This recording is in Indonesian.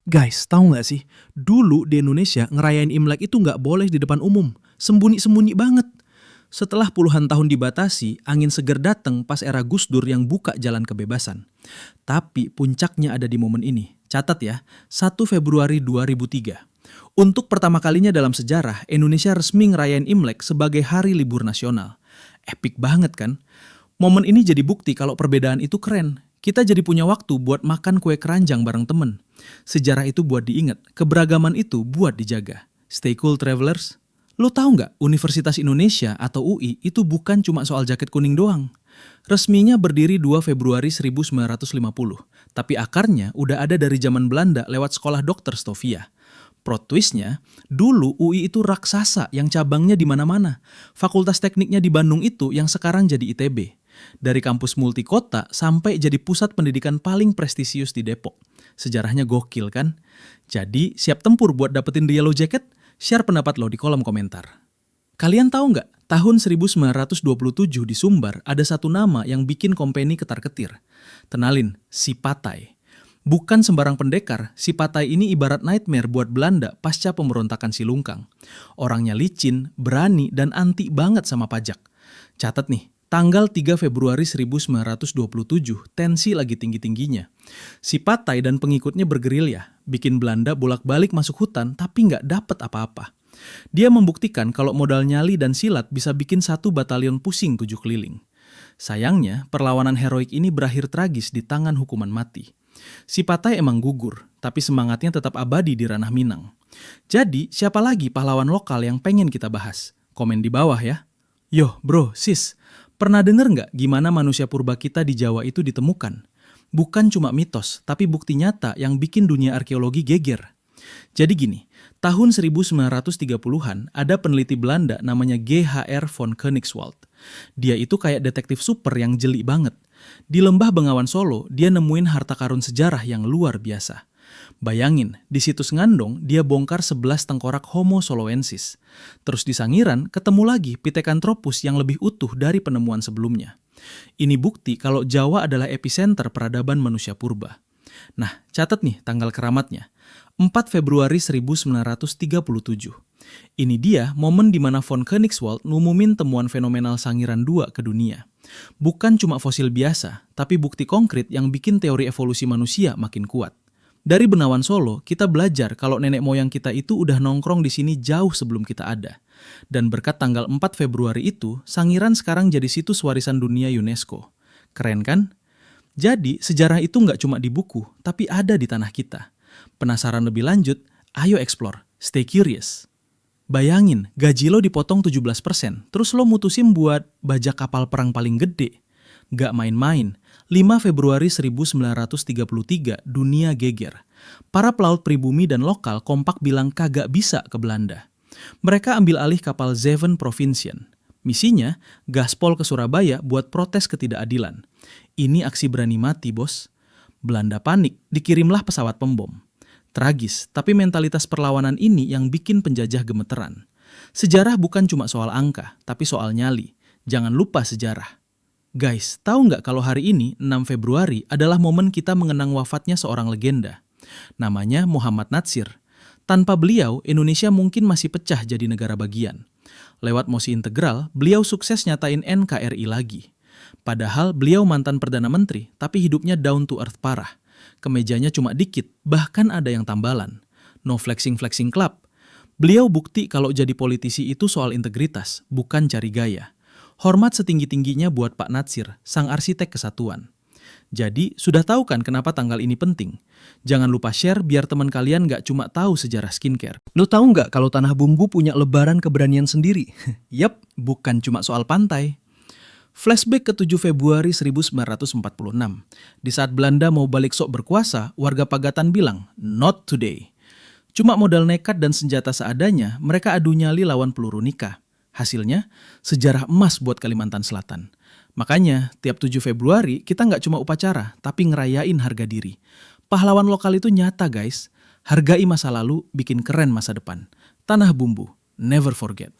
Guys, tahu nggak sih? Dulu di Indonesia ngerayain Imlek itu nggak boleh di depan umum. Sembunyi-sembunyi banget. Setelah puluhan tahun dibatasi, angin seger datang pas era Gus Dur yang buka jalan kebebasan. Tapi puncaknya ada di momen ini. Catat ya, 1 Februari 2003. Untuk pertama kalinya dalam sejarah, Indonesia resmi ngerayain Imlek sebagai hari libur nasional. Epic banget kan? Momen ini jadi bukti kalau perbedaan itu keren. Kita jadi punya waktu buat makan kue keranjang bareng temen. Sejarah itu buat diingat, keberagaman itu buat dijaga. Stay cool travelers. Lo tahu nggak, Universitas Indonesia atau UI itu bukan cuma soal jaket kuning doang. Resminya berdiri 2 Februari 1950, tapi akarnya udah ada dari zaman Belanda lewat sekolah dokter Stovia. Plot twistnya, dulu UI itu raksasa yang cabangnya di mana-mana. Fakultas tekniknya di Bandung itu yang sekarang jadi ITB. Dari kampus multikota sampai jadi pusat pendidikan paling prestisius di Depok. Sejarahnya gokil kan? Jadi siap tempur buat dapetin the yellow jacket? Share pendapat lo di kolom komentar. Kalian tahu nggak? Tahun 1927 di Sumbar ada satu nama yang bikin company ketar-ketir. Tenalin, si Patai. Bukan sembarang pendekar, si Patai ini ibarat nightmare buat Belanda pasca pemberontakan Silungkang. Orangnya licin, berani, dan anti banget sama pajak. Catat nih, tanggal 3 Februari 1927, tensi lagi tinggi-tingginya. Si Patai dan pengikutnya bergerilya, bikin Belanda bolak-balik masuk hutan tapi nggak dapet apa-apa. Dia membuktikan kalau modal nyali dan silat bisa bikin satu batalion pusing 7 keliling. Sayangnya, perlawanan heroik ini berakhir tragis di tangan hukuman mati. Si Patai emang gugur, tapi semangatnya tetap abadi di ranah Minang. Jadi, siapa lagi pahlawan lokal yang pengen kita bahas? Komen di bawah ya. Yo, bro, sis, pernah denger nggak gimana manusia purba kita di Jawa itu ditemukan? Bukan cuma mitos, tapi bukti nyata yang bikin dunia arkeologi geger. Jadi gini, tahun 1930-an ada peneliti Belanda namanya G.H.R. von Koenigswald. Dia itu kayak detektif super yang jeli banget. Di lembah Bengawan Solo, dia nemuin harta karun sejarah yang luar biasa. Bayangin, di situs Ngandong dia bongkar 11 tengkorak Homo soloensis. Terus di Sangiran ketemu lagi Pithecanthropus yang lebih utuh dari penemuan sebelumnya. Ini bukti kalau Jawa adalah epicenter peradaban manusia purba. Nah, catat nih tanggal keramatnya. 4 Februari 1937. Ini dia momen di mana von Koenigswald ngumumin temuan fenomenal Sangiran II ke dunia. Bukan cuma fosil biasa, tapi bukti konkret yang bikin teori evolusi manusia makin kuat. Dari Bengawan Solo, kita belajar kalau nenek moyang kita itu udah nongkrong di sini jauh sebelum kita ada. Dan berkat tanggal 4 Februari itu, Sangiran sekarang jadi situs warisan dunia UNESCO. Keren kan? Jadi, sejarah itu nggak cuma di buku, tapi ada di tanah kita. Penasaran lebih lanjut? Ayo explore, stay curious. Bayangin, gaji lo dipotong 17%, terus lo mutusin buat bajak kapal perang paling gede. Gak main-main, 5 Februari 1933 dunia geger. Para pelaut pribumi dan lokal kompak bilang kagak bisa ke Belanda. Mereka ambil alih kapal Zeven Provinciën. Misinya, gaspol ke Surabaya buat protes ketidakadilan. Ini aksi berani mati, bos. Belanda panik, dikirimlah pesawat pembom. Tragis, tapi mentalitas perlawanan ini yang bikin penjajah gemeteran. Sejarah bukan cuma soal angka, tapi soal nyali. Jangan lupa sejarah. Guys, tahu nggak kalau hari ini, 6 Februari, adalah momen kita mengenang wafatnya seorang legenda. Namanya Muhammad Natsir. Tanpa beliau, Indonesia mungkin masih pecah jadi negara bagian. Lewat mosi integral, beliau sukses nyatain NKRI lagi. Padahal beliau mantan Perdana Menteri, tapi hidupnya down to earth parah. Kemejanya cuma dikit, bahkan ada yang tambalan. No flexing-flexing club. Beliau bukti kalau jadi politisi itu soal integritas, bukan cari gaya. Hormat setinggi-tingginya buat Pak Natsir, sang arsitek kesatuan. Jadi, sudah tahu kan kenapa tanggal ini penting? Jangan lupa share biar teman kalian nggak cuma tahu sejarah skincare. Lo tahu nggak kalau Tanah Bumbu punya lebaran keberanian sendiri? Yap, bukan cuma soal pantai. Flashback ke 7 Februari 1946. Di saat Belanda mau balik sok berkuasa, warga Pagatan bilang, not today. Cuma modal nekat dan senjata seadanya, mereka adu nyali lawan peluru nikah. Hasilnya, sejarah emas buat Kalimantan Selatan. Makanya, tiap 7 Februari kita nggak cuma upacara, tapi ngerayain harga diri. Pahlawan lokal itu nyata guys. Hargai masa lalu, bikin keren masa depan. Tanah Bumbu, never forget.